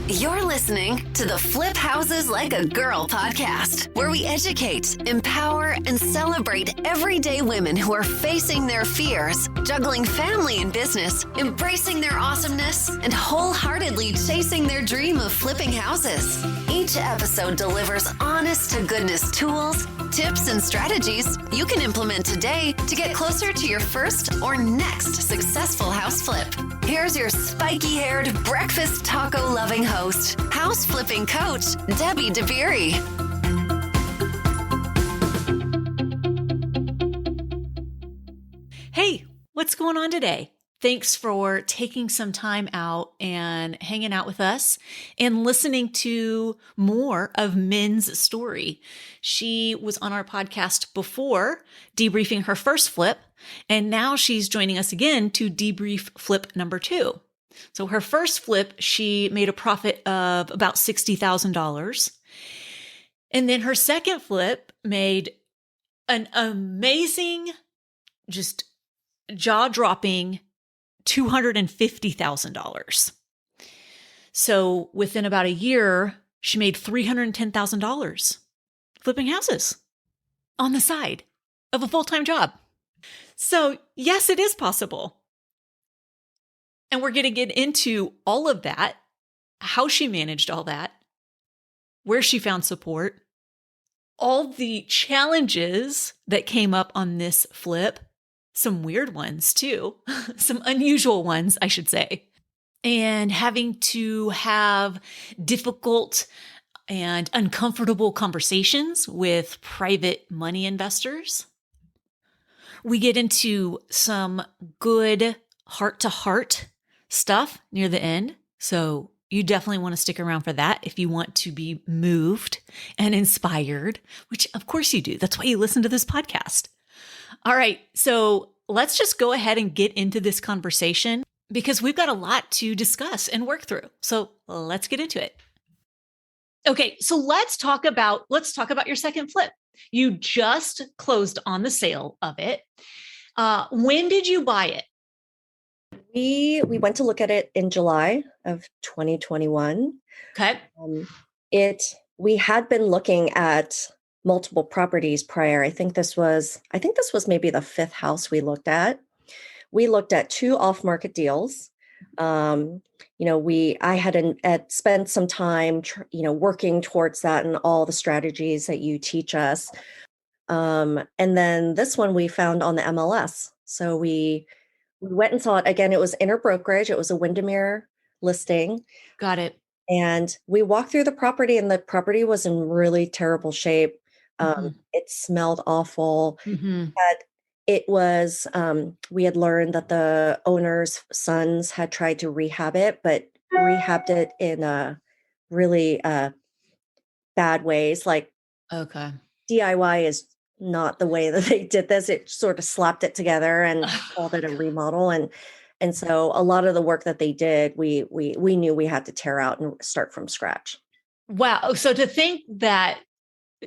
You're listening to the Flip Houses Like a Girl podcast, where we educate, empower, and celebrate everyday women who are facing their fears, juggling family and business, embracing their awesomeness, and wholeheartedly chasing their dream of flipping houses. Each episode delivers honest to goodness tools, tips, and strategies you can implement today to get closer to your first or next successful house flip. Here's your spiky-haired, breakfast taco-loving host, house flipping coach, Debbie DeBeery. Hey, what's going on today? Thanks for taking some time out and hanging out with us and listening to more of Min's story. She was on our podcast before, debriefing her first flip, and now she's joining us again to debrief flip number 2. So her first flip, she made a profit of about $60,000. And then her second flip made an amazing, just jaw-dropping $250,000. So within about a year, she made $310,000 flipping houses on the side of a full-time job. So yes, it is possible. And we're going to get into all of that, how she managed all that, where she found support, all the challenges that came up on this flip, some weird ones too, some unusual ones, I should say, and having to have difficult and uncomfortable conversations with private money investors. We get into some good heart-to-heart stuff near the end. So you definitely want to stick around for that if you want to be moved and inspired, which of course you do. That's why you listen to this podcast. All right. So let's just go ahead and get into this conversation because we've got a lot to discuss and work through. So let's get into it. Okay. So let's talk about your second flip. You just closed on the sale of it. When did you buy it? We went to look at it in July of 2021. Okay. We had been looking at multiple properties prior. I think this was maybe the 5th house we looked at. We looked at 2 off-market deals. I had spent some time, working towards that and all the strategies that you teach us. And then this one we found on the MLS. So we went and saw it again. It was inner brokerage. It was a Windermere listing. Got it. And we walked through the property, and the property was in really terrible shape. It smelled awful. Mm-hmm. We had learned that the owner's sons had tried to rehab it, but rehabbed it in really bad ways. Like, Okay. DIY is not the way that they did this. It sort of slapped it together and called it a remodel. And so a lot of the work that they did, we knew we had to tear out and start from scratch. Wow. So to think that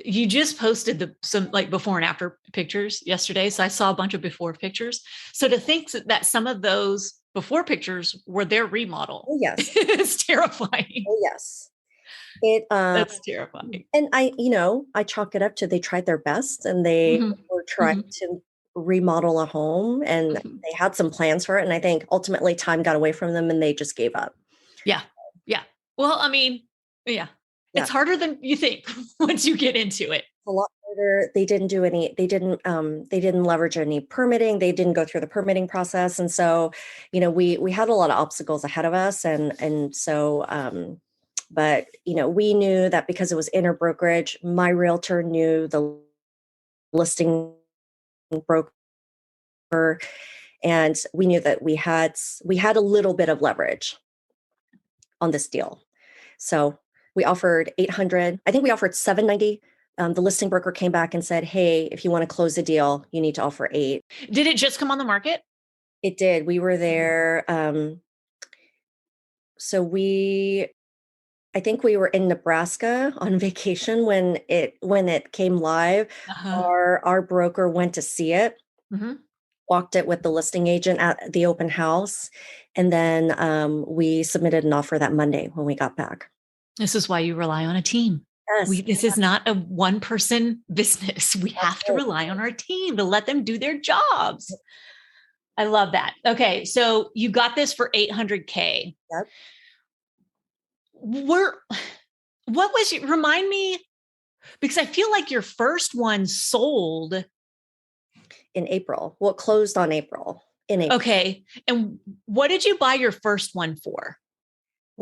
you just posted some like before and after pictures yesterday. So I saw a bunch of before pictures. So to think that some of those before pictures were their remodel. Oh, yes. It's terrifying. Oh, yes. That's terrifying. And I chalk it up to they tried their best, and they were trying to remodel a home, and they had some plans for it. And I think ultimately time got away from them and they just gave up. Yeah. Yeah. Well, I mean, yeah. It's harder than you think once you get into it. A lot harder. They didn't leverage any permitting. They didn't go through the permitting process. And so, we had a lot of obstacles ahead of us. And so, but, we knew that because it was inner brokerage, my realtor knew the listing broker, and we knew that we had a little bit of leverage on this deal. So we offered $800. I think we offered $790. The listing broker came back and said, "Hey, if you want to close the deal, you need to offer $8." Did it just come on the market? It did. We were there. I think we were in Nebraska on vacation when it came live. Our broker went to see it. walked it with the listing agent at the open house. And then we submitted an offer that Monday when we got back. This is why you rely on a team. Yes. This is not a one-person business. We have to rely on our team to let them do their jobs. I love that. Okay, so you got this for $800K. Yep. Remind me, because I feel like your first one sold in April. Well, it closed on April. In April. Okay. And what did you buy your first one for?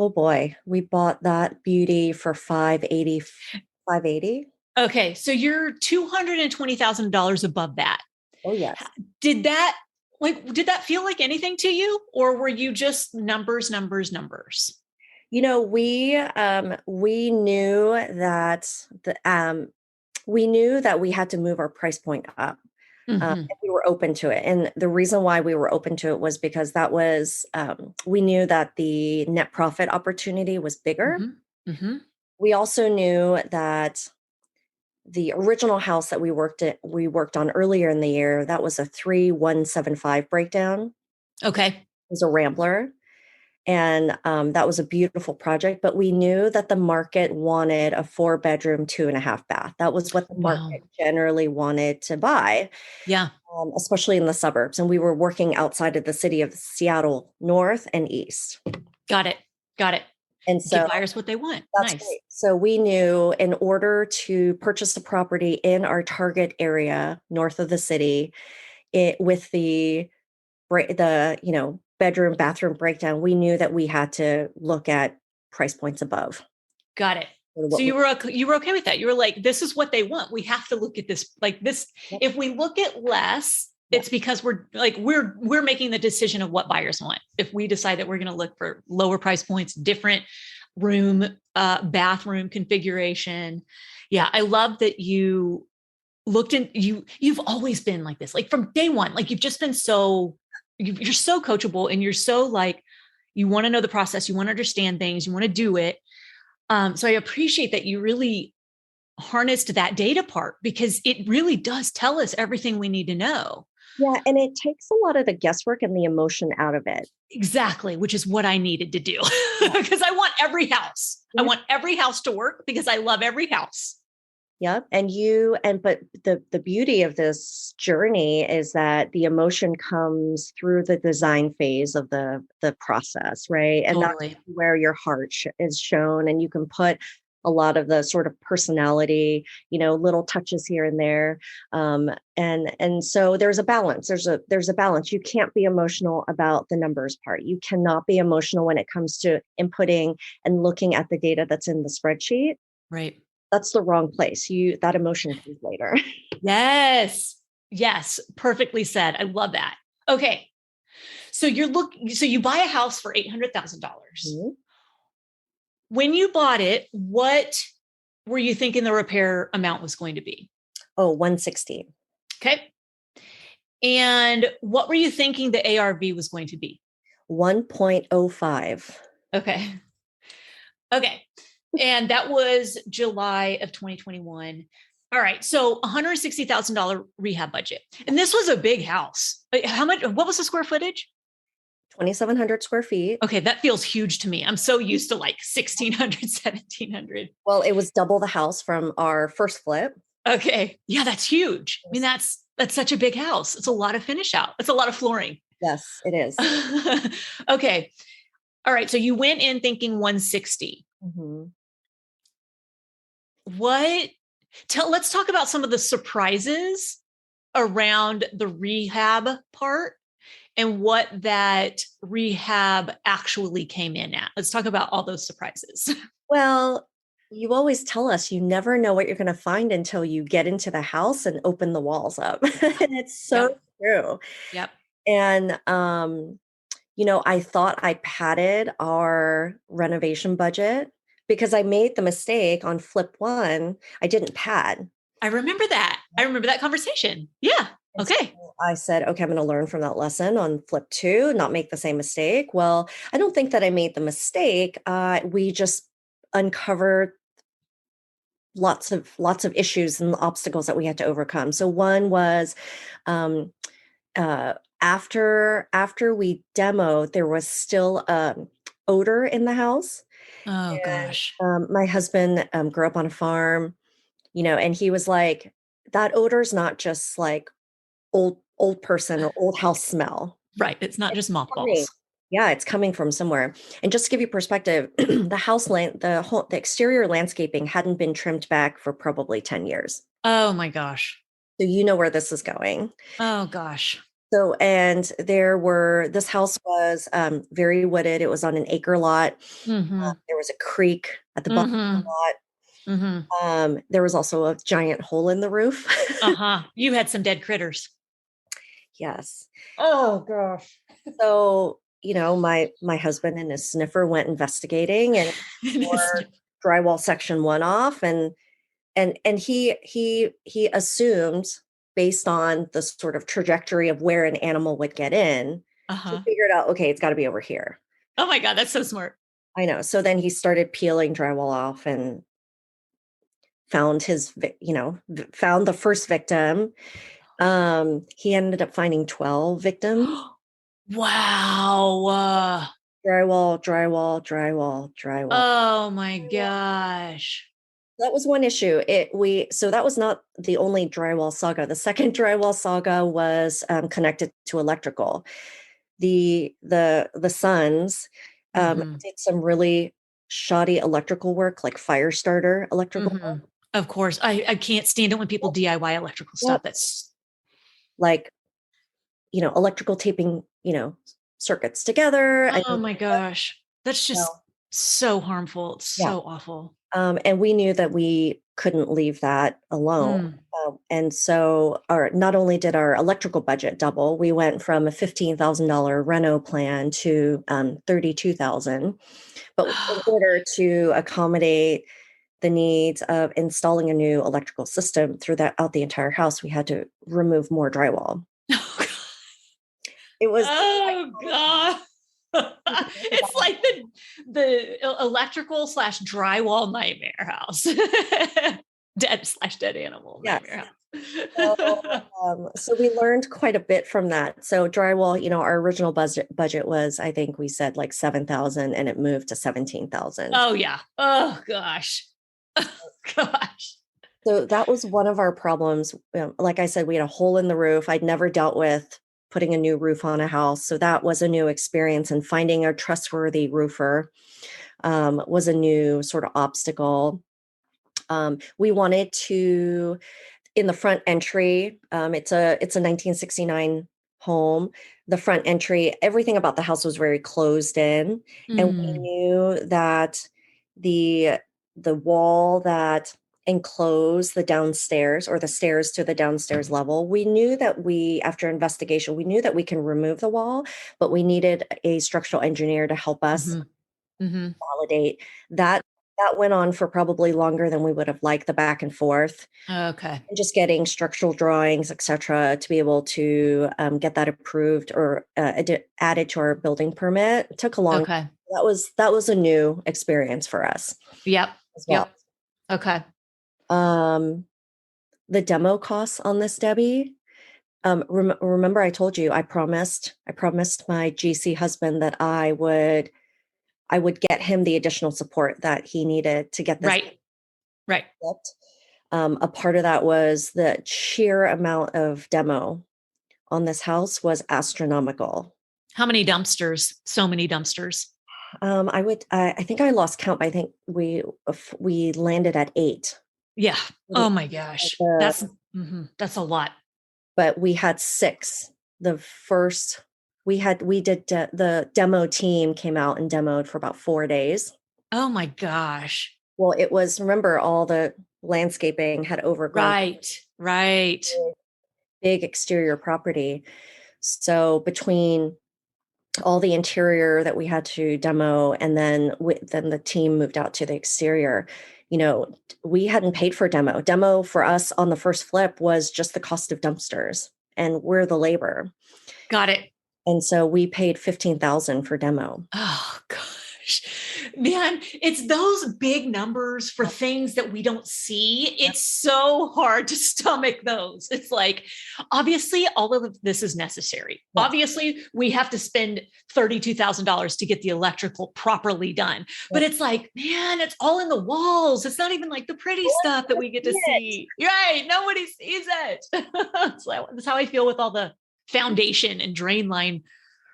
Oh boy, we bought that beauty for $580. Okay, so you're $220,000 above that. Oh yes. Did that feel like anything to you, or were you just numbers? You know, we knew that we had to move our price point up. And we were open to it. And the reason why we were open to it was because that was, we knew that the net profit opportunity was bigger. We also knew that the original house that we worked on earlier in the year, that was a 3175 breakdown. Okay. It was a Rambler. And that was a beautiful project, but we knew that the market wanted a 4-bedroom, 2.5 bath. That was what the market generally wanted to buy. Yeah. Especially in the suburbs. And we were working outside of the city of Seattle, north and east. Got it. And so give buyers what they want. That's nice. Great. So we knew in order to purchase a property in our target area, north of the city, with the bedroom, bathroom breakdown, we knew that we had to look at price points above. Got it. So you were okay with that. You were like, this is what they want. We have to look at this like this. Yep. If we look at less, it's because we're making the decision of what buyers want. If we decide that we're going to look for lower price points, different room, bathroom configuration. Yeah. I love that you looked in, you've always been like this, like from day one, like you've just been you're so coachable, and you're so like, you want to know the process, you want to understand things, you want to do it. So I appreciate that you really harnessed that data part, because it really does tell us everything we need to know. Yeah. And it takes a lot of the guesswork and the emotion out of it. Exactly. Which is what I needed to do because I want every house. I want every house to work because I love every house. Yep. But the beauty of this journey is that the emotion comes through the design phase of the process, right? And totally. That's where your heart is shown, and you can put a lot of the sort of personality, little touches here and there. And so there's a balance. There's a balance. You can't be emotional about the numbers part. You cannot be emotional when it comes to inputting and looking at the data that's in the spreadsheet. Right. That's the wrong place. That emotion comes later. Yes. Perfectly said. I love that. Okay. So you buy a house for $800,000. Mm-hmm. When you bought it, what were you thinking the repair amount was going to be? Oh, $160,000. Okay. And what were you thinking the ARV was going to be? 1.05. Okay. And that was July of 2021. All right. So $160,000 rehab budget. And this was a big house. What was the square footage? 2,700 square feet. Okay. That feels huge to me. I'm so used to like 1,600, 1,700. Well, it was double the house from our first flip. Okay. Yeah, that's huge. I mean, that's such a big house. It's a lot of finish out. It's a lot of flooring. Yes, it is. Okay. All right. So you went in thinking 160. Mm-hmm. Let's talk about some of the surprises around the rehab part and what that rehab actually came in at. Let's talk about all those surprises. Well, you always tell us you never know what you're going to find until you get into the house and open the walls up. And it's so true. Yep. And, I thought I padded our renovation budget because I made the mistake on flip 1. I didn't pad. I remember that. I remember that conversation. Yeah. Okay. So I said, okay, I'm going to learn from that lesson on flip 2, not make the same mistake. Well, I don't think that I made the mistake. We just uncovered lots of issues and obstacles that we had to overcome. So one was, After we demoed, there was still odor in the house. Oh gosh. My husband grew up on a farm, and he was like, that odor is not just like old person or old house smell. Right. It's not It's just coming. mothballs. Yeah, it's coming from somewhere. And just to give you perspective, the exterior landscaping hadn't been trimmed back for probably 10 years. Oh my gosh. So you know where this is going. Oh gosh. So, and this house was very wooded. It was on an acre lot. Mm-hmm. There was a creek at the bottom of Mm-hmm. the lot. Mm-hmm. There was also a giant hole in the roof. Uh-huh. You had some dead critters. Yes. Oh gosh. So, my husband and his sniffer went investigating and tore drywall section 1 off, and he assumed, based on the sort of trajectory of where an animal would get in, he Uh-huh. figured out, okay, it's got to be over here. Oh my God, that's so smart. I know. So then he started peeling drywall off and found found the first victim. He ended up finding 12 victims. Wow. Drywall, drywall, drywall, drywall. Oh my gosh. That was one issue. So that was not the only drywall saga. The second drywall saga was connected to electrical. The sons Mhm. did some really shoddy electrical work, like fire starter electrical work. Mhm. Of course. I can't stand it when people DIY electrical Yep. stuff. That's Like, electrical taping, circuits together. I oh mean, my gosh. That's just well, so harmful. It's yeah. so awful. And we knew that we couldn't leave that alone. Mm. And so not only did our electrical budget double, we went from a $15,000 reno plan to 32,000. But in order to accommodate the needs of installing a new electrical system throughout the entire house, we had to remove more drywall. It was Oh God. It's like the electrical slash drywall nightmare house. Dead animal yes. nightmare house. So we learned quite a bit from that. So drywall, our original budget was, I think we said like 7,000, and it moved to 17,000. Oh yeah. Oh gosh. Oh gosh. So that was one of our problems. Like I said, we had a hole in the roof. I'd never dealt with putting a new roof on a house. So that was a new experience, and finding a trustworthy roofer was a new sort of obstacle. We wanted to, in the front entry, it's a 1969 home. The front entry, everything about the house was very closed in, and we Mm. knew that the wall that enclosed the downstairs, or the stairs to the downstairs level, we knew that after investigation, we knew that we can remove the wall, but we needed a structural engineer to help us Mm-hmm. Mm-hmm. validate that. That went on for probably longer than we would have liked, the back and forth. Okay. And just getting structural drawings, et cetera, to be able to get that approved or added to our building permit. It took a long Okay. time. That was a new experience for us Yep. as well. Yep. Okay. The demo costs on this, Debbie. Remember, I told you I promised my GC husband that I would get him the additional support that he needed to get this Right. flipped. A part of that was the sheer amount of demo on this house was astronomical. How many dumpsters? So many dumpsters. I think I lost count, but I think we landed at 8. Yeah. Oh my gosh. That's a lot. But we had 6. The demo team came out and demoed for about 4 days. Oh my gosh. Well, it was, remember, all the landscaping had overgrown. Right. Big exterior property. So between all the interior that we had to demo, and then the team moved out to the exterior, we hadn't paid for demo. Demo for us on the first flip was just the cost of dumpsters, and we're the labor. Got it. And so we paid 15,000 for demo. Oh gosh. Man, it's those big numbers for things that we don't see. It's so hard to stomach those. It's like, obviously, all of this is necessary. Yes. Obviously, we have to spend $32,000 to get the electrical properly done. But it's like, man, it's all in the walls. It's not even like the pretty stuff that we get to see. Right. Nobody sees it. So that's how I feel with all the foundation and drain line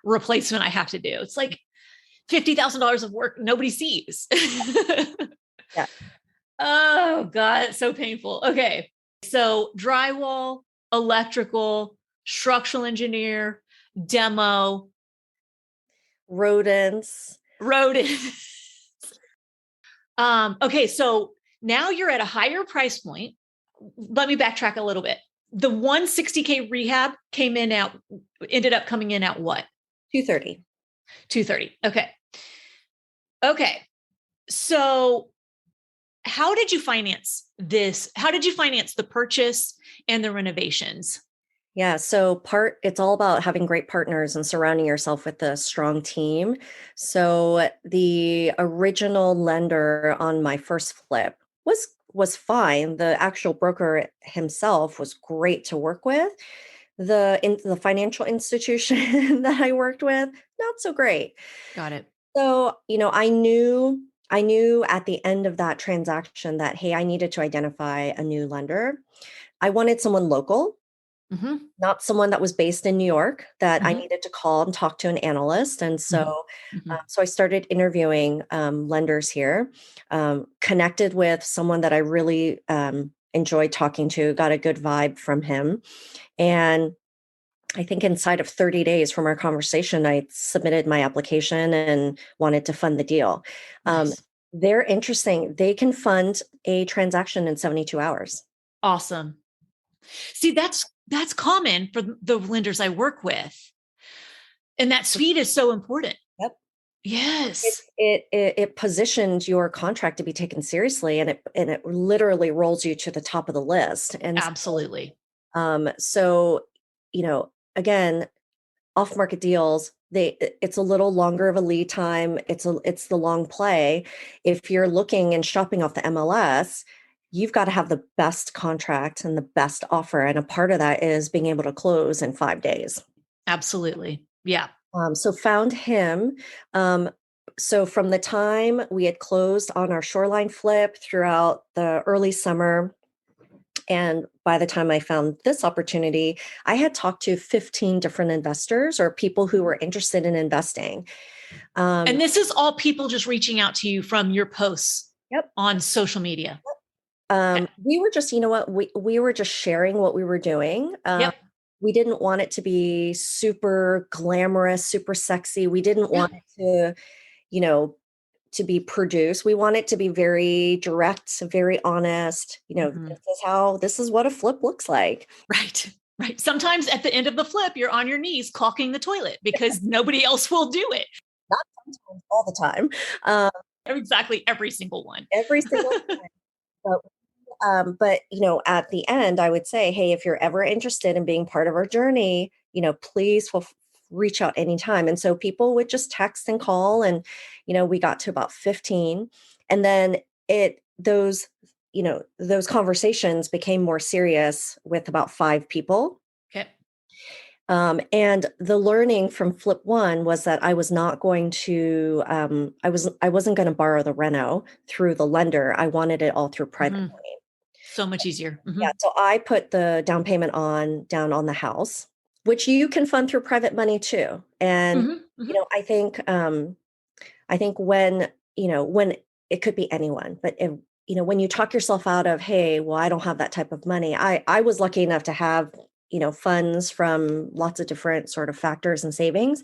replacement I have to do. It's like $50,000 of work nobody sees. Yeah. Oh God, it's so painful. Okay. So drywall, electrical, structural engineer, demo, Rodents. Okay. So now you're at a higher price point. Let me backtrack a little bit. The 160K rehab ended up coming in at what? 230. 230. Okay. Okay. So how did you finance this? How did you finance the purchase and the renovations? Yeah. So it's all about having great partners and surrounding yourself with a strong team. So the original lender on my first flip was fine. The actual broker himself was great to work with. The financial institution that I worked with, not so great. Got it. So, I knew at the end of that transaction that, hey, I needed to identify a new lender. I wanted someone local, not someone that was based in New York, that I needed to call and talk to an analyst. And so, so I started interviewing lenders here, connected with someone that I really enjoyed talking to, got a good vibe from him. And I think inside of 30 days from our conversation, I submitted my application and wanted to fund the deal. Nice. They're interesting. They can fund a transaction in 72 hours. Awesome. See, that's common for the lenders I work with. And that speed is so important. Yep. Yes. It positions your contract to be taken seriously, and it literally rolls you to the top of the list. And absolutely. So, again, off-market deals, it's a little longer of a lead time. It's the long play. If you're looking and shopping off the MLS, you've got to have the best contract and the best offer. And a part of that is being able to close in 5 days. Absolutely. Yeah. So found him. So from the time we had closed on our shoreline flip throughout the early summer, and by the time I found this opportunity, I had talked to 15 different investors or people who were interested in investing. And this is all people just reaching out to you from your posts on social media. We were just, we were just sharing what we were doing. We didn't want it to be super glamorous, super sexy. We didn't want it to be produced. We want it to be very direct, very honest. This is what a flip looks like. Right. Right. Sometimes at the end of the flip, you're on your knees caulking the toilet because nobody else will do it. Not sometimes, all the time. Exactly. Every single one. Every single time. But at the end, I would say, hey, if you're ever interested in being part of our journey, please reach out anytime. And so people would just text and call, and we got to about 15, and then those conversations became more serious with about 5 people. Okay. And the learning from Flip 1 was that I was not going to, I wasn't going to borrow the reno through the lender. I wanted it all through private money. So much easier. Yeah. So I put the down payment down on the house, which you can fund through private money too. And, I think when it could be anyone, but if, when you talk yourself out of, hey, well, I don't have that type of money. I was lucky enough to have, funds from lots of different sort of factors and savings,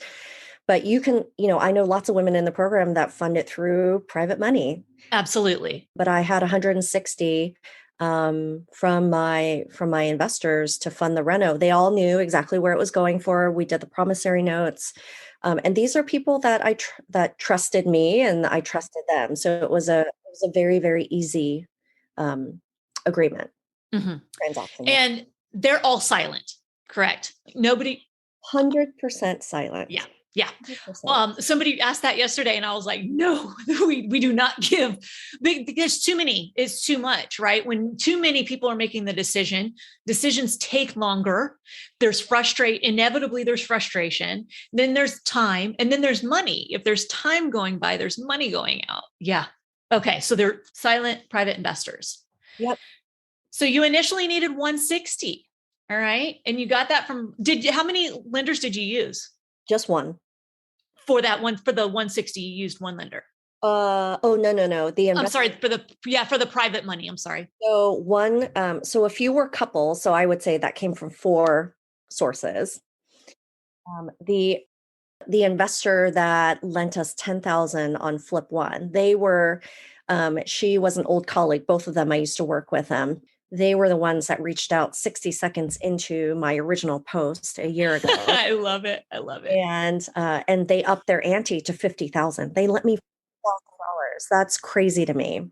but you can, I know lots of women in the program that fund it through private money. Absolutely. But I had 160 from my investors to fund the reno. They all knew exactly where it was going for. We did the promissory notes. And these are people that that trusted me and I trusted them. So it was a very, very easy agreement transaction. And they're all silent, correct? Nobody. 100% silent. Yeah. Yeah. 100%. Somebody asked that yesterday and I was like, no, we do not give. There's too many. It's too much, right? When too many people are making the decisions take longer. Inevitably there's frustration. Then there's time, and then there's money. If there's time going by, there's money going out. Yeah. Okay. So they're silent private investors. Yep. So you initially needed 160. All right. And you got that from, how many lenders did you use? Just one. For the 160, you used one lender. Oh, no. I'm sorry, for the private money. I'm sorry. So so a few were couples. So I would say that came from 4 sources. The investor that lent us 10,000 on flip one, she was an old colleague. Both of them, I used to work with them. They were the ones that reached out 60 seconds into my original post a year ago. I love it. And they upped their ante to 50,000. They lent me $50,000. That's crazy to me.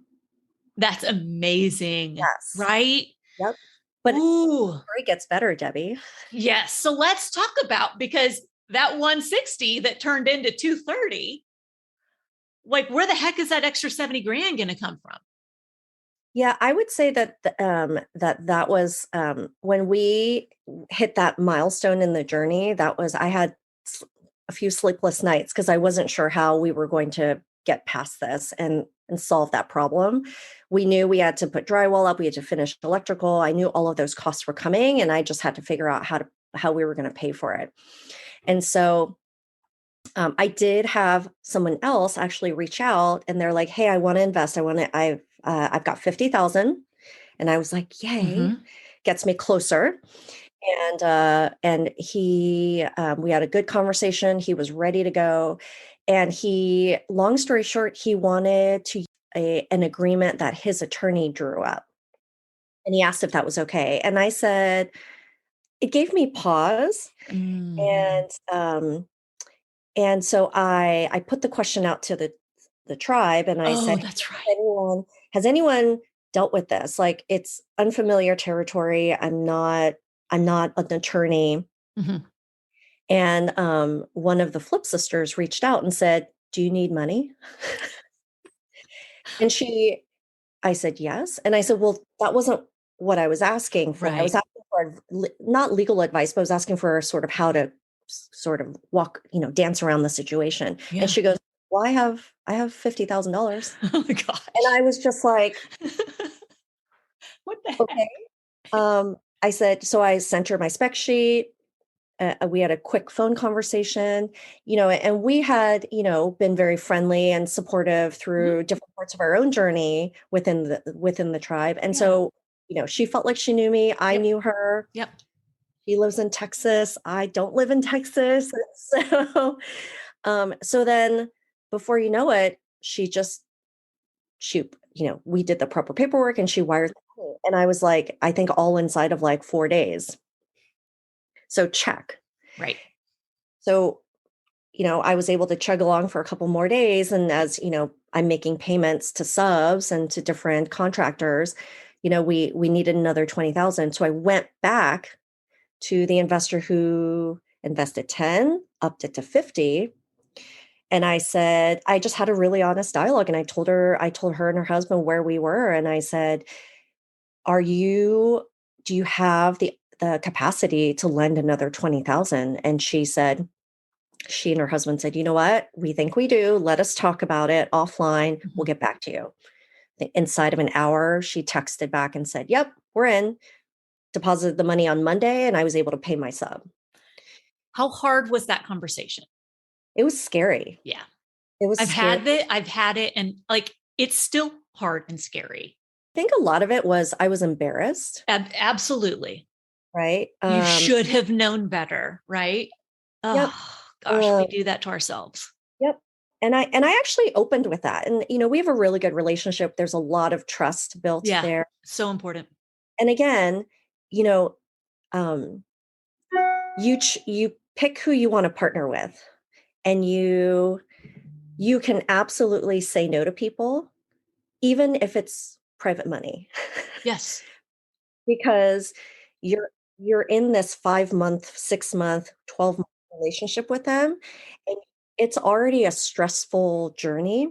That's amazing. Yes. Right? Yep. But the Ooh. story gets better, Debbie. Yes. So let's talk about, because that 160 that turned into 230, like, where the heck is that extra 70 grand going to come from? Yeah, I would say that that was when we hit that milestone in the journey. I had a few sleepless nights because I wasn't sure how we were going to get past this and solve that problem. We knew we had to put drywall up, we had to finish electrical. I knew all of those costs were coming, and I just had to figure out how we were going to pay for it. And so I did have someone else actually reach out, and they're like, "Hey, I want to invest. I've got 50,000." And I was like, "Yay." Mm-hmm. Gets me closer. And we had a good conversation. He was ready to go. And long story short, he wanted an agreement that his attorney drew up. And he asked if that was okay. And I said, it gave me pause. Mm. And so I put the question out to the tribe, and I said, that's right. has anyone dealt with this? Like, it's unfamiliar territory. I'm not an attorney. Mm-hmm. And one of the Flip sisters reached out and said, "Do you need money?" And I said, "Yes." And I said, "Well, that wasn't what I was asking for. I was Right. asking for not legal advice, but I was asking for sort of how to sort of dance around the situation." Yeah. And she goes, "Well, I have $50,000." Oh my gosh. And I was just like, what the heck? okay. I said, so I sent her my spec sheet. We had a quick phone conversation, and we had, been very friendly and supportive through different parts of our own journey within the tribe. And so, she felt like she knew me. I knew her. Yep. She lives in Texas. I don't live in Texas. So then before you know it, we did the proper paperwork and she wired the money. And I was like, I think all inside of like 4 days. So check. Right. So, I was able to chug along for a couple more days. And as, I'm making payments to subs and to different contractors, we needed another 20,000. So I went back to the investor who invested 10, upped it to 50. And I said, I just had a really honest dialogue. And I told her and her husband where we were. And I said, do you have the capacity to lend another 20,000? And she and her husband said, "You know what? We think we do. Let us talk about it offline. We'll get back to you." Inside of an hour, she texted back and said, "Yep, we're in." Deposited the money on Monday, and I was able to pay my sub. How hard was that conversation? It was scary. Yeah. It was scary. I've had it. And like, it's still hard and scary. I think a lot of it was I was embarrassed. Absolutely. Right. You should have known better. Right. Yep. Oh gosh, we do that to ourselves. Yep. And I actually opened with that. And, we have a really good relationship. There's a lot of trust built there. So important. And again, you pick who you want to partner with, and you can absolutely say no to people, even if it's private money. Yes. Because you're in this 5-month, 6-month, 12-month relationship with them. And it's already a stressful journey,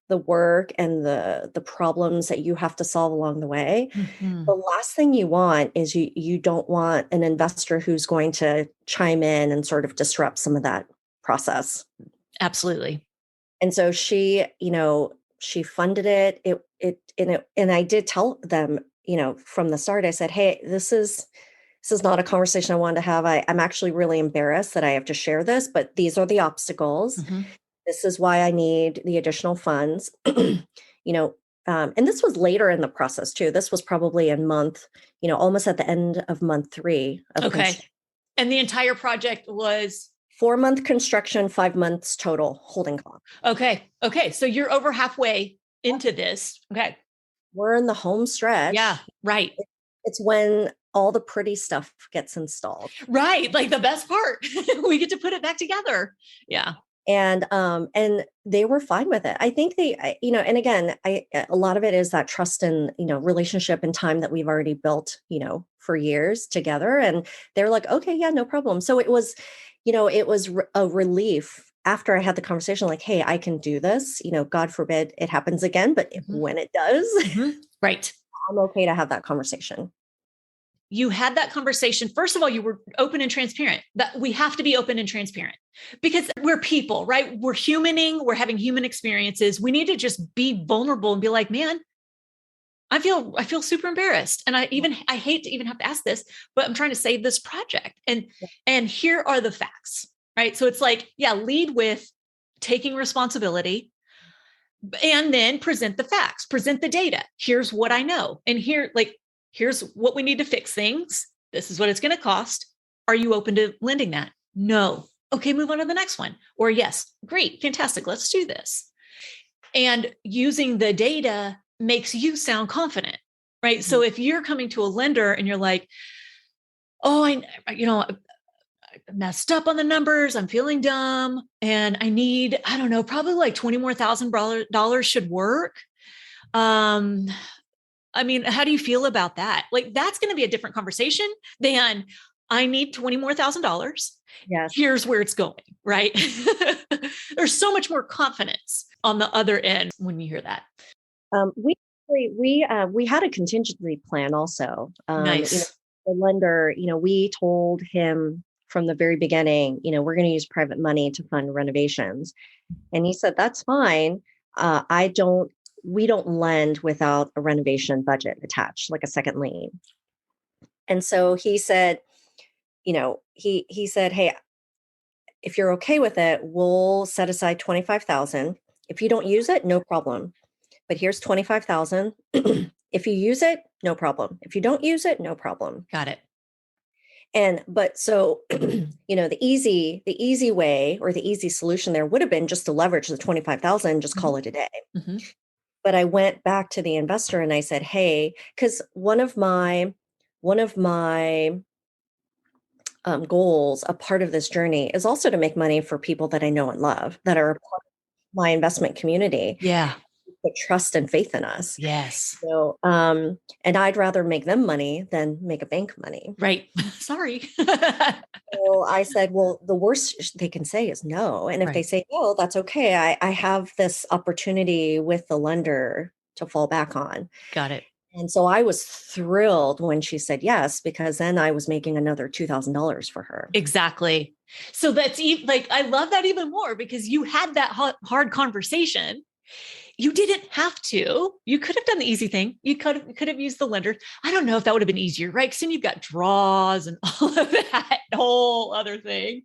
the work and the problems that you have to solve along the way. Mhm. The last thing you want is you don't want an investor who's going to chime in and sort of disrupt some of that process. Absolutely. And so she, she funded it. And I did tell them, from the start, I said, "Hey, this is not a conversation I wanted to have. I'm actually really embarrassed that I have to share this, but these are the obstacles. Mhm. This is why I need the additional funds." you know, and this was later in the process too. This was probably in month, almost at the end of month 3 of Okay. And the entire project was 4-month construction, 5 months total holding cost. okay. Okay. So you're over halfway into this. Okay. We're in the home Yeah. stretch. Right. It's when all the pretty stuff gets installed. Right. Like the best part. We get to put it back together. Yeah. And they were fine with it. I think and again, a lot of it is that trust and, relationship and time that we've already built, for years together. And they're like, "Okay, yeah, no problem." So it was a relief after I had the conversation, like, "Hey, I can do this, God forbid it happens again, but Mhm. when it does, Mhm. Right. I'm okay to have that conversation." You had that conversation. First of all, you were open and transparent. That we have to be open and transparent because we're people, right? We're humaning, we're having human experiences. We need to just be vulnerable and be like, "Man, I feel super embarrassed. And I hate to even have to ask this, but I'm trying to save this project. And here are the facts." Right? So it's like, yeah, lead with taking responsibility and then present the facts, present the data. Here's what I know. And here's what we need to fix things. This is what it's going to cost. Are you open to lending that? No. Okay, move on to the next one. Or yes, great, fantastic. Let's do this. And using the data makes you sound confident, right? So if you're coming to a lender and you're like, "Oh, I messed up on the numbers. I'm feeling dumb. And I need, I don't know, probably like 20 more $1,000 should work." Um, I mean, how do you feel about that? Like, that's going to be a different conversation than "I need 20 more $1,000. Yes. Here's where it's going," right? There's so much more confidence on the other end when you hear that. We had a contingency plan also. Nice. The lender, we told him from the very beginning, we're going to use private money to fund renovations. And he said, "That's fine. We don't lend without a renovation budget attached, like a second lien." And so he said, he said, "Hey, if you're okay with it, we'll set aside 25,000. If you don't use it, no problem. But here's 25,000. If you use it, no problem. If you don't use it, no problem." Got it. But so, the easy way or the easy solution there would have been just to leverage the 25,000, just Mhm. call it a day. Mhm. But I went back to the investor and I said, "Hey," because one of my goals, a part of this journey, is also to make money for people that I know and love, that are a part of my investment community, Yeah. put trust and faith in us. Yes. And I'd rather make them money than make a bank money. Right. Sorry. So I said, "Well, the worst they can say is no. And if they Right. say no, that's okay. I have this opportunity with the lender to fall back on." Got it. And so I was thrilled when she said yes, because then I was making another $2,000 for her. Exactly. So that's like, I love that even more because you had that hard conversation. You didn't have to. You could have done the easy thing. You could have used the lender. I don't know if that would have been easier, right? Because then you've got draws and all of that whole other thing.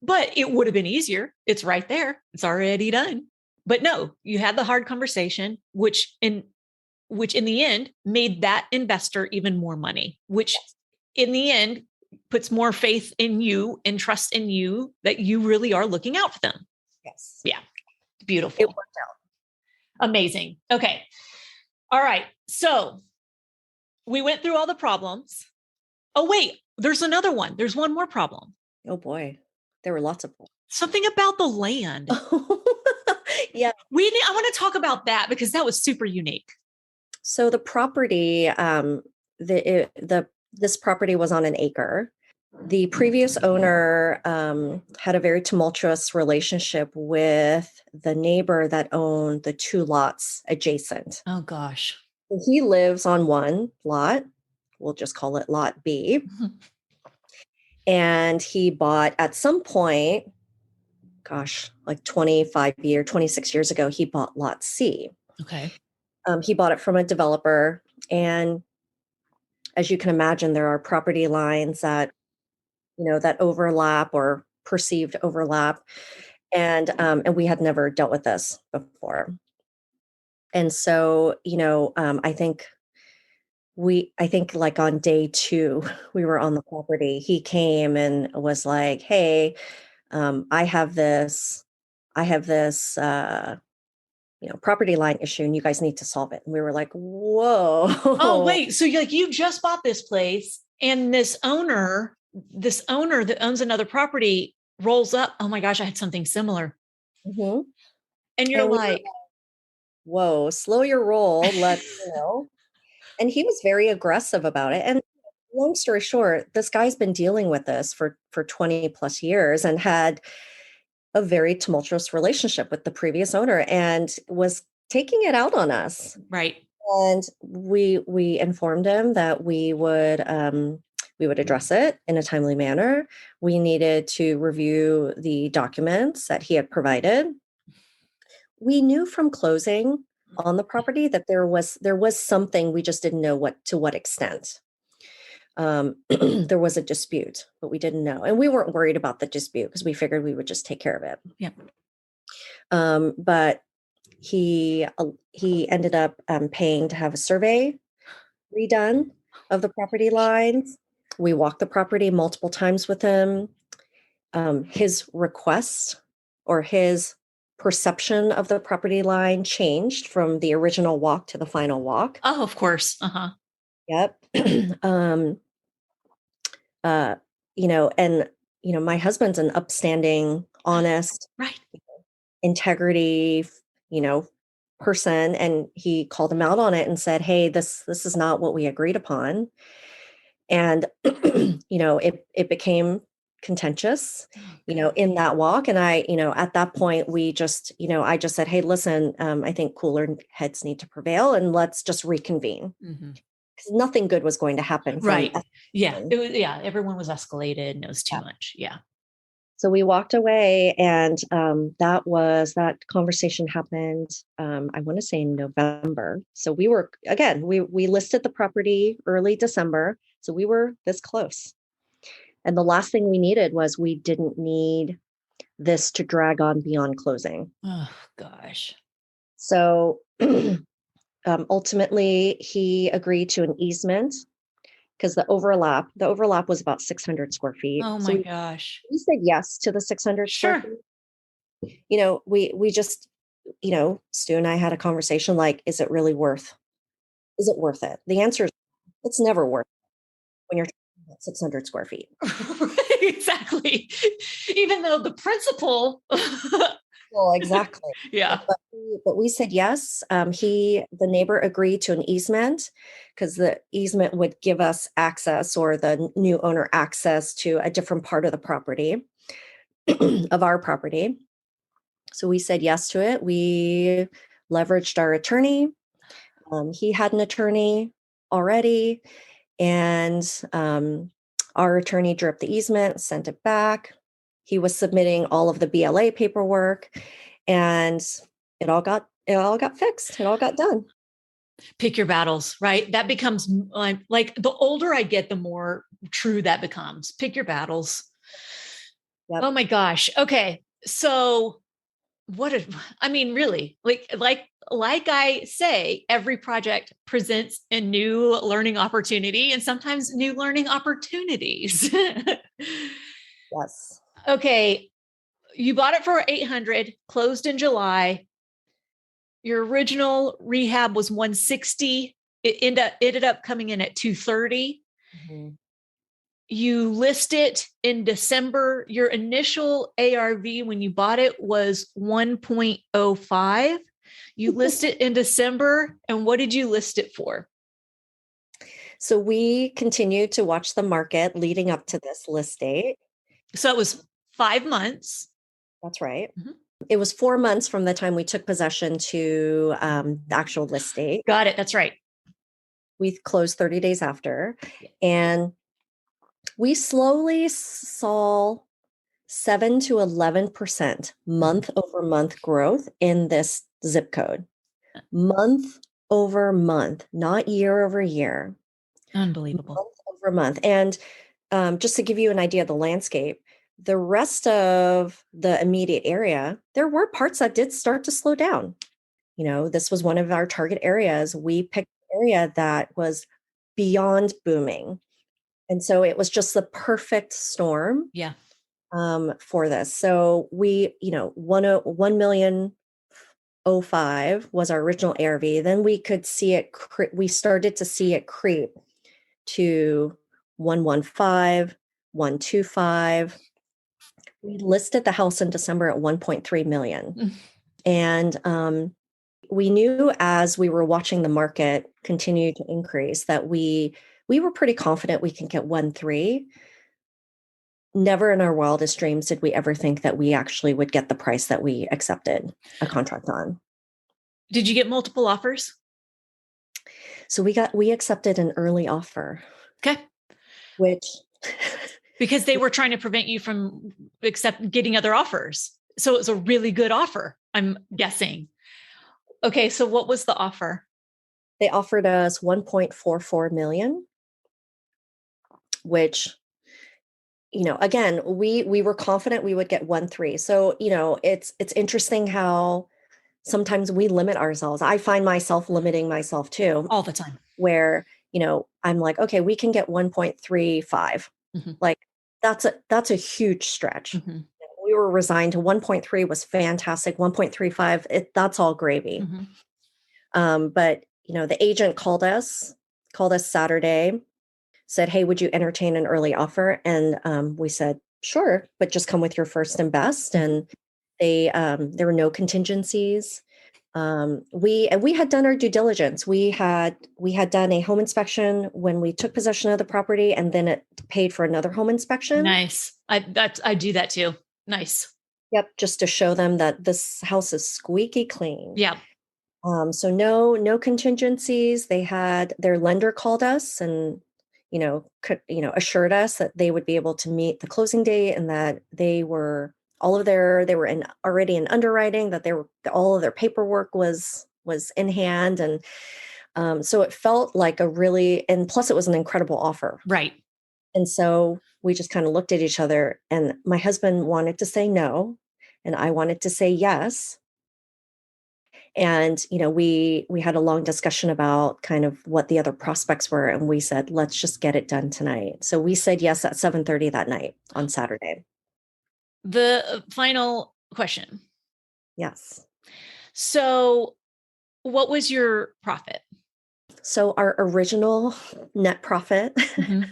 But it would have been easier. It's right there. It's already done. But no, you had the hard conversation, which in the end made that investor even more money, which in the end puts more faith in you and trust in you that you really are looking out for them. Yes. Yeah. It Beautiful. worked out. Amazing. Okay. All right. So we went through all the problems. Oh, wait, there's another one. There's one more problem. Oh boy. There were lots of Something about the land. Yeah. I want to talk about that because that was super unique. So the property, this property was on an acre. The previous owner had a very tumultuous relationship with the neighbor that owned the 2 lots adjacent. Oh gosh. He lives on one lot. We'll just call it Lot B. And he bought at some point, gosh, like 26 years ago, he bought Lot C. Okay. He bought it from a developer. And as you can imagine, there are property lines that, that overlap or perceived overlap. And we had never dealt with this before. And so, I think like on day 2, we were on the property. He came and was like, "Hey, I have this, property line issue, and you guys need to solve it." And we were like, Oh, "Whoa." wait. So you just bought this place and this owner that owns another property rolls up. Oh my gosh, I had something similar. Mhm. And you're And we were like, like, "Whoa, slow your roll, And he was very aggressive about it. And long story short, this guy's been dealing with this for 20 plus years and had a very tumultuous relationship with the previous owner and was taking it out on us. right. And we informed him that we would address it in a timely manner. We needed to review the documents that he had provided. We knew from closing on the property that there was something, we just didn't know to what extent. There was a dispute, but we didn't know, and we weren't worried about the dispute because we figured we would just take care of it. Yeah. But he ended up paying to have a survey redone of the property lines. We walked the property multiple times with him. His request or his perception of the property line changed from the original walk to the final walk. Oh, of course. Uh-huh. Yep. um, uh, and my husband's an upstanding, honest, Right. integrity, you know, person, and he called him out on it and said, "Hey, this is not what we agreed upon." And it became contentious, in that walk. And at that point, I just said, "Hey, listen, I think cooler heads need to prevail, and let's just reconvene." Mm-hmm. Because nothing good was going to happen from Right. Yeah. escalation. It was, yeah. Everyone was escalated and it was too Yeah. much. Yeah. So we walked away, and that conversation happened. I want to say in November. So we listed the property early December, so we were this close. And the last thing we needed was we didn't need this to drag on beyond closing. Oh gosh. So ultimately, he agreed to an easement because the overlap was about 600 square feet. Oh So my we gosh. we said yes to the 600 square Sure. feet. We just, Stu and I had a conversation like, is it worth it? The answer is it's never worth it when you're talking about 600 square feet. Exactly. Even though the principle. Well, exactly. Yeah. But we said yes. The neighbor agreed to an easement because the easement would give us access, or the new owner access, to a different part of the property, of our property. So we said yes to it. We leveraged our attorney. He had an attorney already, and our attorney drew up the easement, sent it back. He was submitting all of the BLA paperwork, and it all got fixed. It all got done. Pick your battles, right? That becomes like the older I get, the more true that becomes. Pick your battles. Yep. Oh my gosh. Okay. So really, like I say, every project presents a new learning opportunity and sometimes new learning opportunities. Yes. Okay. You bought it for 800, closed in July. Your original rehab was 160. It ended up coming in at 230. Mm-hmm. You list it in December. Your initial ARV when you bought it was 1.05. You list it in December. And what did you list it for? So we continued to watch the market leading up to this list date. So it was 5 months. That's right. Mhm. It was 4 months from the time we took possession to the actual list date. Got it. That's right. We closed 30 days after. Yeah. And we slowly saw 7 to 11% month over month growth in this zip code. Month over month, not year over year. Unbelievable. Month over month. And just to give you an idea of the landscape, the rest of the immediate area, there were parts that did start to slow down. This was one of our target areas. We picked an area that was beyond booming. And so it was just the perfect storm Yeah. for this. So we, 1,000,005 was our original ARV. Then we could see it, we started to see it creep to 115, 125. We listed the house in December at 1.3 million. Mm. And we knew as we were watching the market continue to increase that we were pretty confident we can get 1.3. Never in our wildest dreams did we ever think that we actually would get the price that we accepted a contract on. Did you get multiple offers? So we accepted an early offer. Okay. Which because they were trying to prevent you from getting other offers. So it was a really good offer, I'm guessing. Okay, so what was the offer? They offered us 1.44 million, which, again, we were confident we would get 1.3. So, it's interesting how sometimes we limit ourselves. I find myself limiting myself too. All the time. Where, I'm like, okay, we can get 1.35. Mm-hmm. Like that's a huge stretch. Mm-hmm. We were resigned to 1.3 was fantastic. 1.35, that's all gravy. Mm-hmm. But the agent called us Saturday, said, "Hey, would you entertain an early offer?" And we said, "Sure, but just come with your first and best." And there were no contingencies. We had done our due diligence. We had done a home inspection when we took possession of the property, and then it paid for another home inspection. Nice. I do that too. Nice. Yep, just to show them that this house is squeaky clean. Yeah. So no contingencies. They had their lender called us and assured us that they would be able to meet the closing date and that they were already in underwriting, that all of their paperwork was in hand. And so it felt like and plus it was an incredible offer. Right. And so we just kind of looked at each other, and my husband wanted to say no, and I wanted to say yes. And, we had a long discussion about kind of what the other prospects were. And we said, let's just get it done tonight. So we said yes at 7:30 that night on Saturday. The final question. Yes. So what was your profit? So our original net profit Mm-hmm.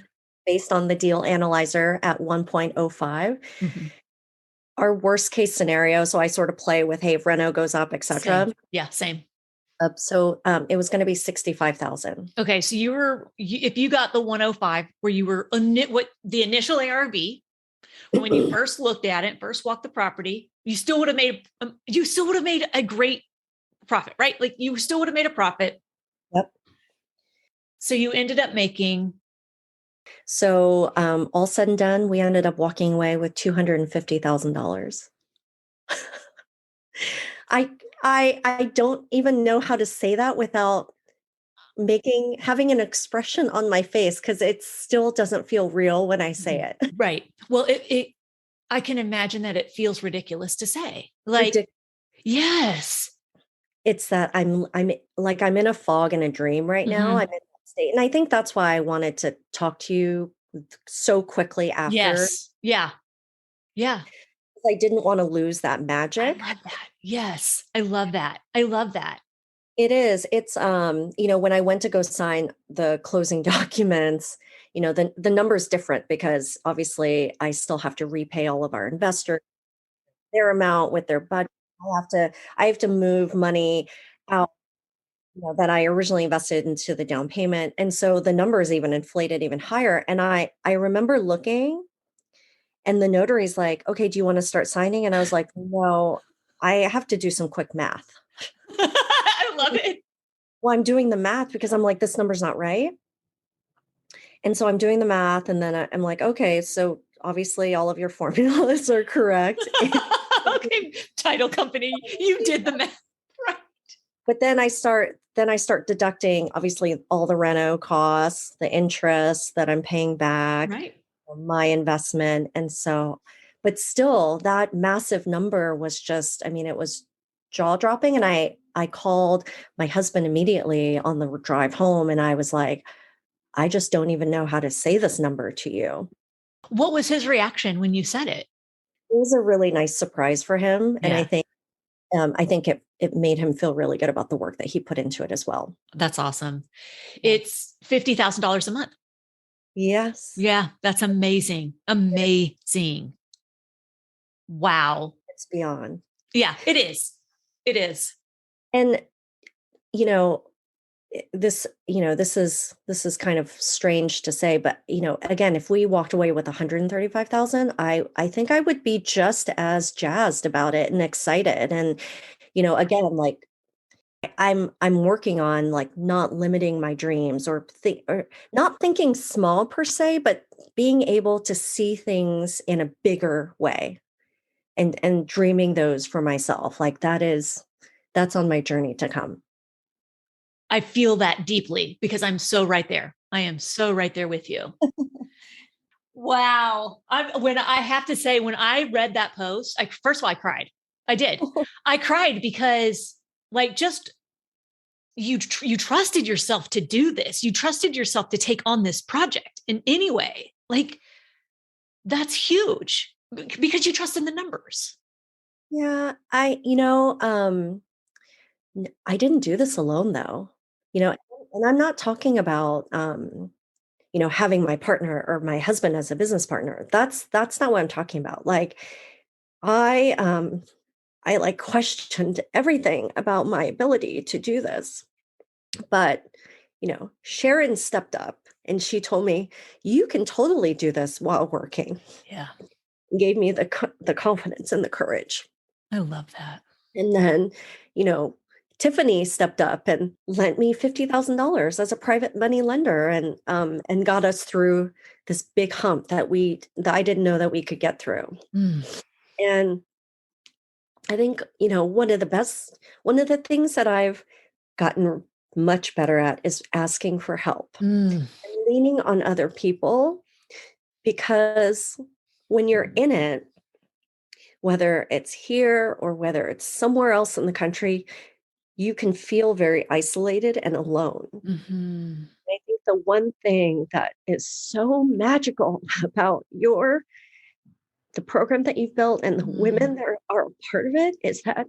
based on the deal analyzer at 1.05, Mm-hmm. our worst case scenario. So I sort of play with, hey, if reno goes up, et cetera. Same. Yeah, same. So it was going to be 65,000. Okay. So if you got the 105 where you were what the initial ARV, when you first looked at it, first walked the property, you still would have made a great profit, right? Like you still would have made a profit. Yep. So you ended up making. So all said and done, we ended up walking away with $250,000. I don't even know how to say that without having an expression on my face, because it still doesn't feel real when I say it. Right. Well, I can imagine that it feels ridiculous to say. Like, yes. It's that I'm in a fog and a dream right now. I'm in that state. And I think that's why I wanted to talk to you so quickly after. Yes. Yeah. Yeah. I didn't want to lose that magic. I love that. Yes. I love that. I love that. It is. It's when I went to go sign the closing documents, the number is different because obviously I still have to repay all of our investors their amount with their budget. I have to move money out that I originally invested into the down payment. And so the numbers even inflated even higher. And I remember looking and the notary's like, okay, do you want to start signing? And I was like, no, I have to do some quick math. I love it. Well, I'm doing the math because I'm like, this number's not right. And so I'm doing the math and then I'm like, okay, so obviously all of your formulas are correct. Okay, title company, you did the math. Right. But then I start deducting obviously all the reno costs, the interest that I'm paying back, Right. my investment. And so, but still that massive number was just, I mean, it was jaw dropping. And I called my husband immediately on the drive home and I was like, I just don't even know how to say this number to you. What was his reaction when you said it? It was a really nice surprise for him. And Yeah, I think it made him feel really good about the work that he put into it as well. that's awesome. It's $50,000 a month. Yes. Yeah, that's amazing. Amazing. Wow. It's beyond. Yeah, it is. It is. And you know, this is kind of strange to say, but again, if we walked away with 135,000, I think I would be just as jazzed about it and excited. And again, like I'm working on like not limiting my dreams or not thinking small per se, but being able to see things in a bigger way and dreaming those for myself. Like that's on my journey to come. I feel that deeply because I'm so right there. I am so right there with you. Wow. When I have to say, when I read that post, first of all, I cried. I did. I cried because like just you trusted yourself to do this. You trusted yourself to take on this project in any way. Like that's huge because you trust in the numbers. Yeah, I didn't do this alone though. You know, and I'm not talking about having my partner or my husband as a business partner. That's not what I'm talking about. Like I like questioned everything about my ability to do this. But, Sharon stepped up and she told me, "You can totally do this while working." Yeah. Gave me the confidence and the courage. I love that. And then, you know, Tiffany stepped up and lent me $50,000 as a private money lender and got us through this big hump that I didn't know that we could get through. Mm. And I think, one of the things that I've gotten much better at is asking for help Mm. and leaning on other people because when you're in it, whether it's here or whether it's somewhere else in the country, you can feel very isolated and alone. Mm-hmm. I think the one thing that is so magical about the program that you've built and the women that are a part of it is that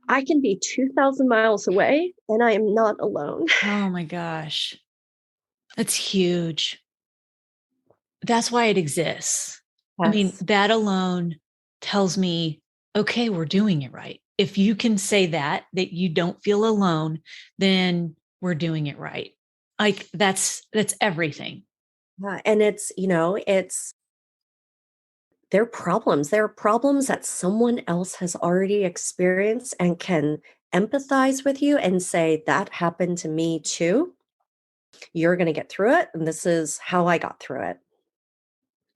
I can be 2,000 miles away and I am not alone. Oh my gosh. That's huge. That's why it exists. I mean, Yes. that alone tells me, okay, we're doing it right. If you can say that you don't feel alone, then we're doing it right. Like that's everything. And it's their problems. There are problems that someone else has already experienced and can empathize with you and say, that happened to me too. You're going to get through it. And this is how I got through it.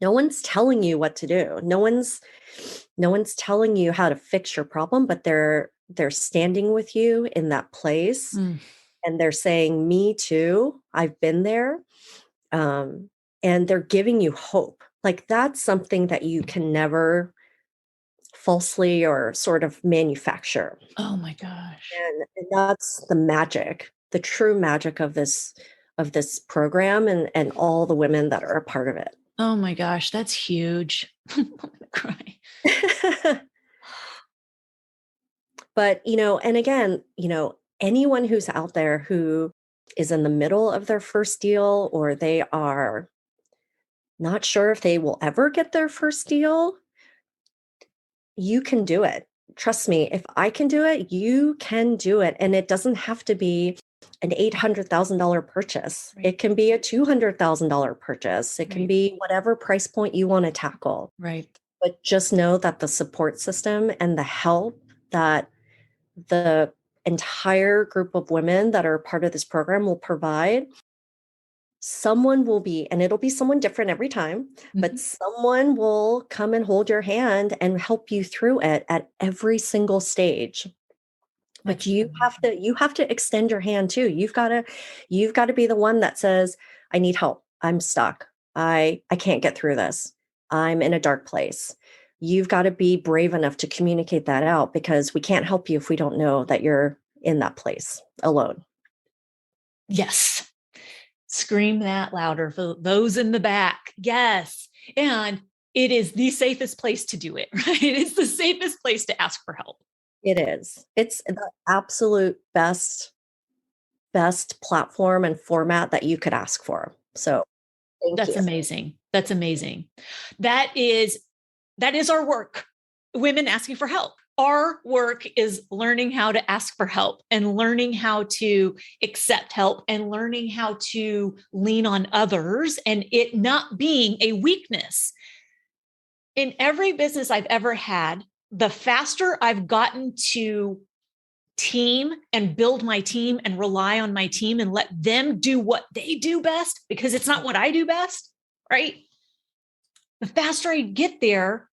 No one's telling you what to do. No one's telling you how to fix your problem, but they're standing with you in that place Mm. and they're saying, me too. I've been there. And they're giving you hope. Like that's something that you can never falsely or sort of manufacture. Oh my gosh. And that's the true magic of this program and all the women that are a part of it. Oh my gosh. That's huge. I'm gonna cry. But, and again, anyone who's out there who is in the middle of their first deal or they are not sure if they will ever get their first deal, you can do it. trust me, if I can do it, you can do it. And it doesn't have to be an $800,000 purchase. Right. It can be a $200,000 purchase. It can Right. be whatever price point you want to tackle. Right. But just know that the support system and the help that the entire group of women that are part of this program will provide, someone will be, and it'll be someone different every time, but Mhm. someone will come and hold your hand and help you through it at every single stage. But That's amazing. you have to extend your hand too. You've got to be the one that says, I need help. I'm stuck. I can't get through this. I'm in a dark place. You've got to be brave enough to communicate that out, because we can't help you if we don't know that you're in that place alone. Yes. Scream that louder for those in the back. Yes. And it is the safest place to do it, right? It's the safest place to ask for help. It is. It's the absolute best platform and format that you could ask for. So thank That's you. amazing. That's amazing. That is our work. Women asking for help. Our work is learning how to ask for help and learning how to accept help and learning how to lean on others and it not being a weakness. In every business I've ever had, the faster I've gotten to team and build my team and rely on my team and let them do what they do best, because it's not what I do best, right? The faster I get there,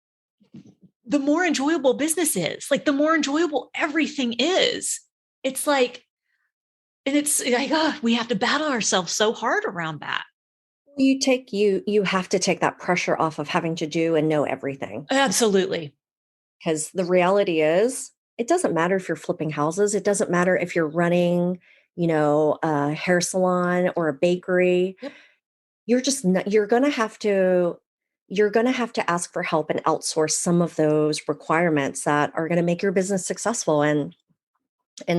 the more enjoyable business is, like the more enjoyable everything is. It's like, and it's like, oh, we have to battle ourselves so hard around that. You have to take that pressure off of having to do and know everything. Absolutely. Because the reality is, it doesn't matter if you're flipping houses. It doesn't matter if you're running, a hair salon or a bakery. Yep. You're just not, you're going to have to ask for help and outsource some of those requirements that are going to make your business successful. And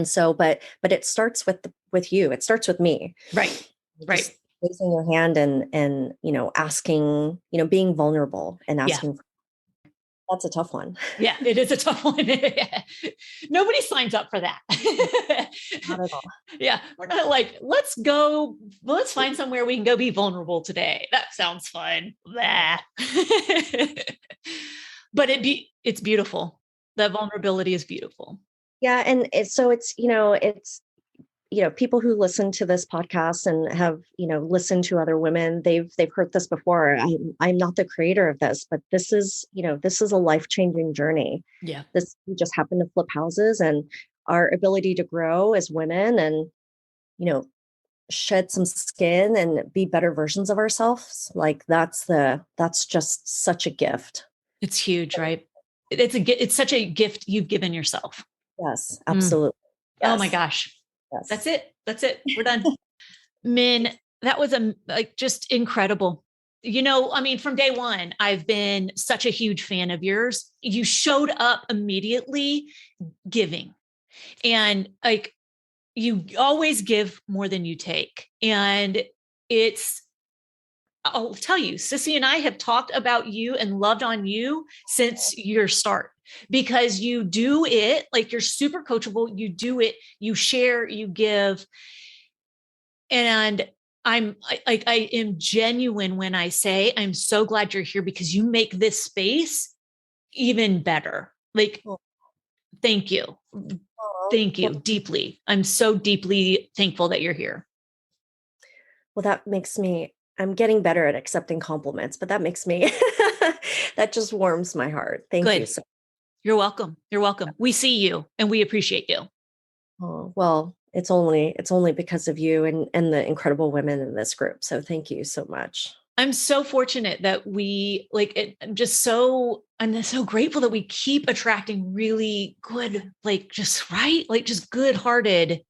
so, but it starts with you. It starts with me. Right. Right. Just raising your hand and asking, being vulnerable and Yeah. asking. That's a tough one. Yeah, it is a tough one. Nobody signs up for that. Not at all. Yeah, we're not like, let's find somewhere we can go be vulnerable today. That sounds fun. But it's beautiful. The vulnerability is beautiful. Yeah, and people who listen to this podcast and have listened to other women, they've heard this before. I'm not the creator of this, but this is a life-changing journey. Yeah. This, we just happen to flip houses, and our ability to grow as women and shed some skin and be better versions of ourselves, like that's just such a gift. It's huge, right? It's such a gift you've given yourself. Yes, absolutely. Yes. Oh my gosh. Yes. That's it. We're done. Min, that was just incredible. From day one, I've been such a huge fan of yours. You showed up immediately giving, and you always give more than you take. And I'll tell you, Sissy and I have talked about you and loved on you since your start, because you do it, like you're super coachable. You do it, you share, you give. And I am genuine when I say, I'm so glad you're here, because you make this space even better. Like, thank you. Thank you deeply. I'm so deeply thankful that you're here. Well, I'm getting better at accepting compliments, but that makes me, that just warms my heart. Thank you. So, you're welcome. You're welcome. We see you and we appreciate you. oh, well, it's only because of you and the incredible women in this group. So thank you so much. I'm so fortunate that I'm so grateful that we keep attracting really good, just good-hearted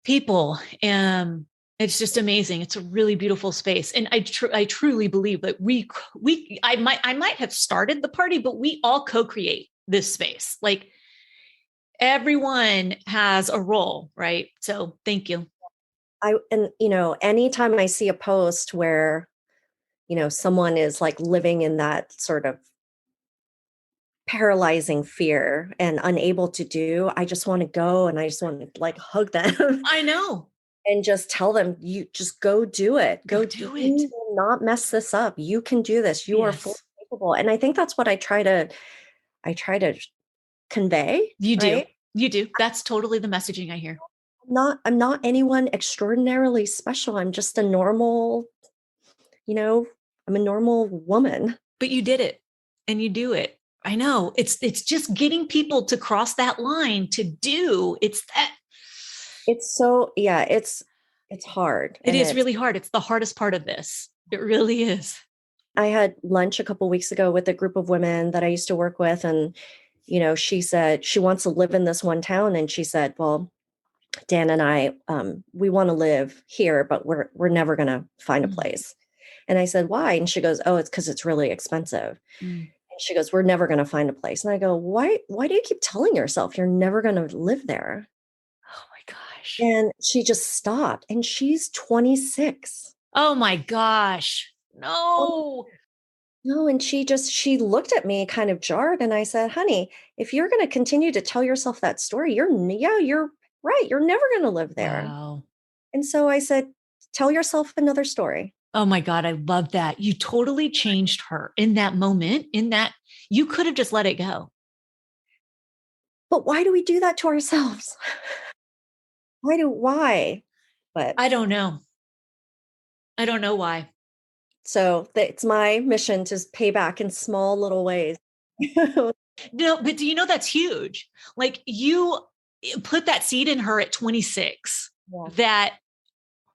people. And it's just amazing. It's a really beautiful space. And I truly believe that I might have started the party, but we all co-create this space. Like, everyone has a role, right? So thank you. Anytime I see a post where, someone is like living in that sort of paralyzing fear and unable to do, I just want to go and I just want to like hug them I know. and just tell them, you just go do it. Go Go do you it. will not mess this up. You can do this. You are fully Yes. capable. And I think that's what I try to convey, You do. right? You do. That's totally the messaging I hear. I'm not anyone extraordinarily special. I'm just a normal, you know, I'm a normal woman. But you did it and you do it. I know. It's just getting people to cross that line to do. It's that It's so yeah, it's hard. it And is really hard. It's the hardest part of this. It really is. I had lunch a couple weeks ago with a group of women that I used to work with, and she said she wants to live in this one town, and she said, "Well, Dan and I, we want to live here, but we're never going to find a Mm, place." And I said, "Why?" And she goes, "Oh, it's because it's really expensive." mm. And she goes, "We're never going to find a place." And I go, "Why do you keep telling yourself you're never going to live there?" Oh my gosh. And she just stopped, and she's 26. Oh my gosh. No. No, and she looked at me kind of jarred, and I said, "Honey, if you're going to continue to tell yourself that story, you're right. You're never going to live there." Wow. And so I said, "Tell yourself another story." Oh my God. I love that. You totally changed her in that moment, in that you could have just let it go. But why do we do that to ourselves? Why? But I don't know. I don't know why. so it's my mission to pay back in small little ways. No, but do you know that's huge? Like you put that seed in her at 26, Yeah. that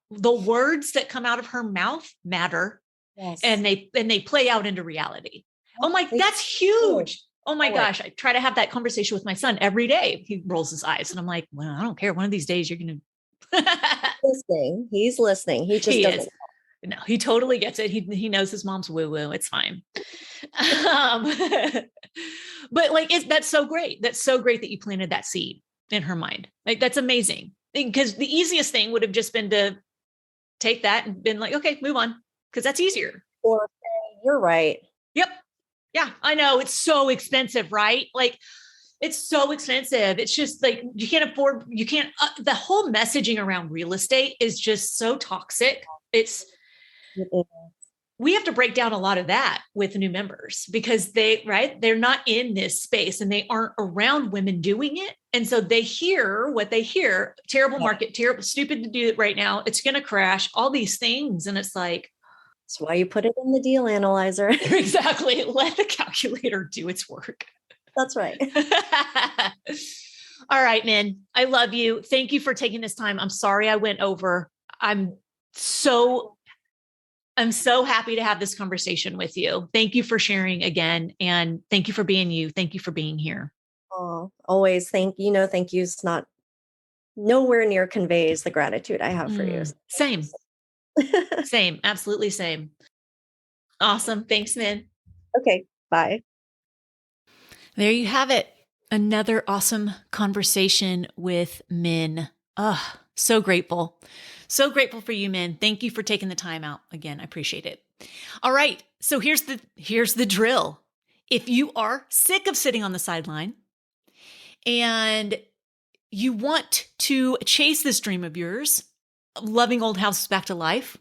the words that come out of her mouth matter, Yes. and they play out into reality. Oh my, They that's do. huge. Oh my Always. gosh. I try to have that conversation with my son every day. He rolls his eyes and I'm like, well, I don't care. One of these days you're going to. Listening. He's listening. He just He doesn't. is. No, he totally gets it. He knows his mom's woo woo. It's fine. Um, but like, that's so great. That's so great that you planted that seed in her mind. Like, that's amazing, because the easiest thing would have just been to take that and been like, okay, move on. Cause that's easier. Or say, "You're right." Yep. Yeah, I know. It's so expensive, right? Like, it's so expensive. It's just like, you can't afford, the whole messaging around real estate is just so toxic. We have to break down a lot of that with new members, because they're not in this space and they aren't around women doing it. And so they hear what they hear: terrible market, terrible, stupid to do it right now. It's going to crash, all these things. And it's like, That's why you put it in the deal analyzer. exactly. Let the calculator do its work. That's right. All right, Min. I love you. Thank you for taking this time. I'm sorry I went over. I'm so happy to have this conversation with you. Thank you for sharing again. And thank you for being you. Thank you for being here. Oh, always thank you. It's not nowhere near conveys the gratitude I have for you. Same. Same. Absolutely same. Awesome. Thanks, Min. Okay. Bye. There you have it. Another awesome conversation with Min. Oh, so grateful. So grateful for you, Min. Thank you for taking the time out. Again, I appreciate it. All right. So here's the drill. If you are sick of sitting on the sideline and you want to chase this dream of yours, of loving old houses back to life,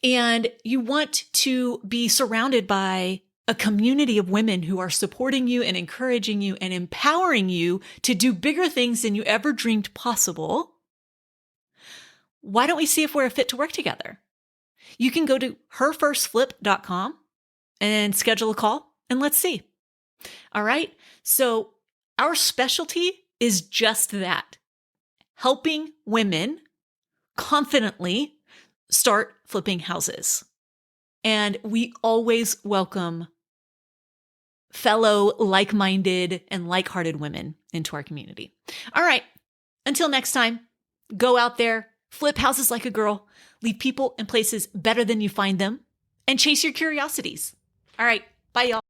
and you want to be surrounded by a community of women who are supporting you and encouraging you and empowering you to do bigger things than you ever dreamed possible, why don't we see if we're a fit to work together? You can go to herfirstflip.com and schedule a call, and let's see. All right. So our specialty is just that: helping women confidently start flipping houses. And we always welcome fellow like-minded and like-hearted women into our community. All right. Until next time, go out there, flip houses like a girl, leave people and places better than you find them, and chase your curiosities. All right. Bye, y'all.